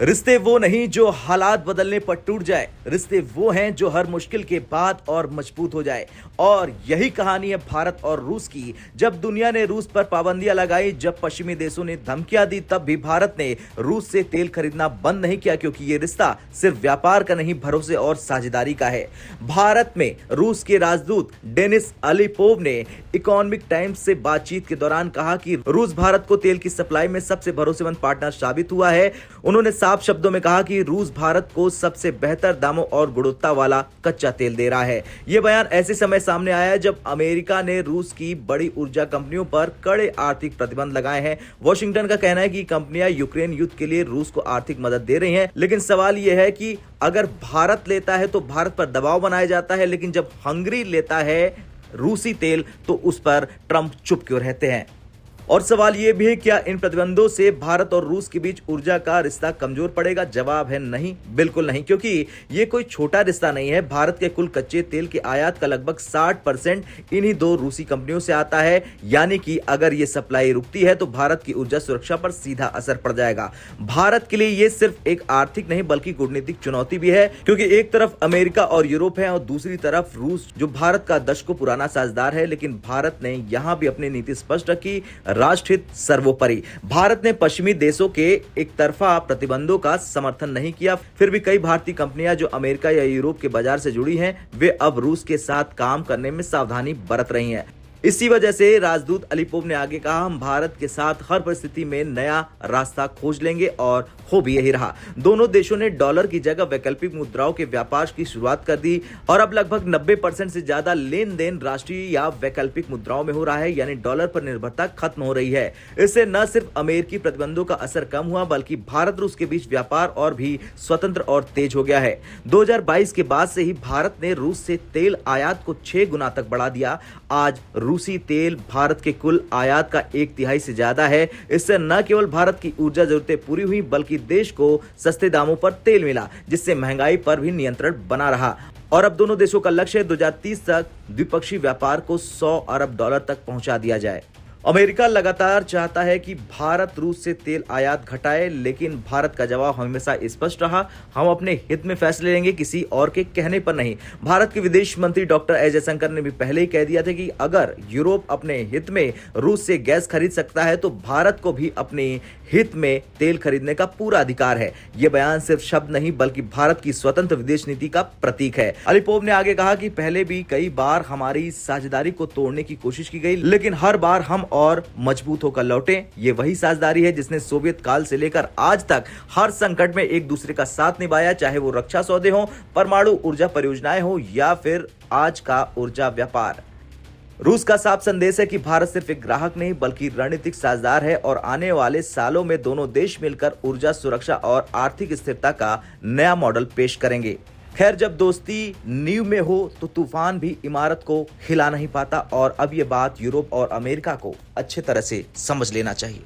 रिश्ते वो नहीं जो हालात बदलने पर टूट जाए, रिश्ते वो हैं जो हर मुश्किल के बाद और मजबूत हो जाए। और यही कहानी है भारत और रूस की। जब दुनिया ने रूस पर पाबंदियां लगाई, जब पश्चिमी देशों ने धमकियां दी, तब भी भारत ने रूस से तेल खरीदना बंद नहीं किया, क्योंकि ये रिश्ता सिर्फ व्यापार का नहीं, भरोसे और साझेदारी का है। भारत में रूस के राजदूत डेनिस अलीपोव ने इकोनॉमिक टाइम्स से बातचीत के दौरान कहा कि रूस भारत को तेल की सप्लाई में सबसे भरोसेमंद पार्टनर साबित हुआ है। उन्होंने साफ शब्दों में कहा कि रूस भारत को सबसे बेहतर दामों और गुणवत्ता वाला कच्चा तेल दे रहा है। यह बयान ऐसे समय सामने आया है जब अमेरिका ने रूस की बड़ी ऊर्जा कंपनियों पर कड़े आर्थिक प्रतिबंध लगाए हैं। वॉशिंगटन का कहना है कि कंपनियां यूक्रेन युद्ध के लिए रूस को आर्थिक मदद दे रही हैं, लेकिन सवाल यह है कि अगर भारत लेता है तो भारत पर दबाव बनाया जाता है, लेकिन जब हंगरी लेता है रूसी तेल तो उस पर ट्रंप चुप क्यों रहते हैं। और सवाल यह भी है, क्या इन प्रतिबंधों से भारत और रूस के बीच ऊर्जा का रिश्ता कमजोर पड़ेगा? जवाब है नहीं, बिल्कुल नहीं, क्योंकि ये कोई छोटा रिश्ता नहीं है। भारत के कुल कच्चे तेल के आयात का लगभग 60% इन्हीं दो रूसी कंपनियों से आता है। यानी कि अगर ये सप्लाई रुकती है तो भारत की ऊर्जा सुरक्षा पर सीधा असर पड़ जाएगा। भारत के लिए ये सिर्फ एक आर्थिक नहीं बल्कि कूटनीतिक चुनौती भी है, क्योंकि एक तरफ अमेरिका और यूरोप है और दूसरी तरफ रूस, जो भारत का दशकों पुराना साझेदार है। लेकिन भारत ने यहां भी अपनी नीति स्पष्ट रखी, राष्ट्रहित सर्वोपरि। भारत ने पश्चिमी देशों के एक तरफा प्रतिबंधों का समर्थन नहीं किया। फिर भी कई भारतीय कंपनियां जो अमेरिका या यूरोप के बाजार से जुड़ी हैं, वे अब रूस के साथ काम करने में सावधानी बरत रही हैं। इसी वजह से राजदूत अलीपोव ने आगे कहा, हम भारत के साथ हर परिस्थिति में नया रास्ता खोज लेंगे, और हो भी यही रहा। दोनों देशों ने डॉलर की जगह वैकल्पिक मुद्राओं के व्यापार की शुरुआत कर दी और अब लगभग 90% से ज्यादा लेन देन राष्ट्रीय या वैकल्पिक मुद्राओं में हो रहा है, यानी डॉलर पर निर्भरता खत्म हो रही है। इससे न सिर्फ अमेरिकी प्रतिबंधों का असर कम हुआ, बल्कि भारत रूस के बीच व्यापार और भी स्वतंत्र और तेज हो गया है। 2022 के बाद से ही भारत ने रूस से तेल आयात को 6 गुना तक बढ़ा दिया। आज रूसी तेल भारत के कुल आयात का 1/3 से ज्यादा है। इससे न केवल भारत की ऊर्जा जरूरतें पूरी हुई, बल्कि देश को सस्ते दामों पर तेल मिला, जिससे महंगाई पर भी नियंत्रण बना रहा। और अब दोनों देशों का लक्ष्य है 2030 तक द्विपक्षीय व्यापार को $100 अरब तक पहुंचा दिया जाए। अमेरिका लगातार चाहता है कि भारत रूस से तेल आयात घटाए, लेकिन भारत का जवाब हमेशा स्पष्ट रहा, हम अपने हित में फैसले लेंगे, किसी और के कहने पर नहीं। भारत के विदेश मंत्री डॉक्टर एस जयशंकर ने भी पहले ही कह दिया था कि अगर यूरोप अपने हित में रूस से गैस खरीद सकता है तो भारत को भी अपने हित में तेल खरीदने का पूरा अधिकार है। यह बयान सिर्फ शब्द नहीं बल्कि भारत की स्वतंत्र विदेश नीति का प्रतीक है। अलीपोव ने आगे कहा कि पहले भी कई बार हमारी साझेदारी को तोड़ने की कोशिश की गई, लेकिन हर बार हम और मजबूत होकर लौटे। ये वही साझेदारी है जिसने सोवियत काल से लेकर आज तक हर संकट में एक दूसरे का साथ निभाया, चाहे वो रक्षा सौदे हो, परमाणु ऊर्जा परियोजनाएं हो या फिर आज का ऊर्जा व्यापार। रूस का साफ संदेश है कि भारत सिर्फ एक ग्राहक नहीं बल्कि रणनीतिक साझेदार है, और आने वाले सालों में दोनों देश मिलकर ऊर्जा सुरक्षा और आर्थिक स्थिरता का नया मॉडल पेश करेंगे। खैर, जब दोस्ती नींव में हो तो तूफान भी इमारत को हिला नहीं पाता, और अब ये बात यूरोप और अमेरिका को अच्छे तरह से समझ लेना चाहिए।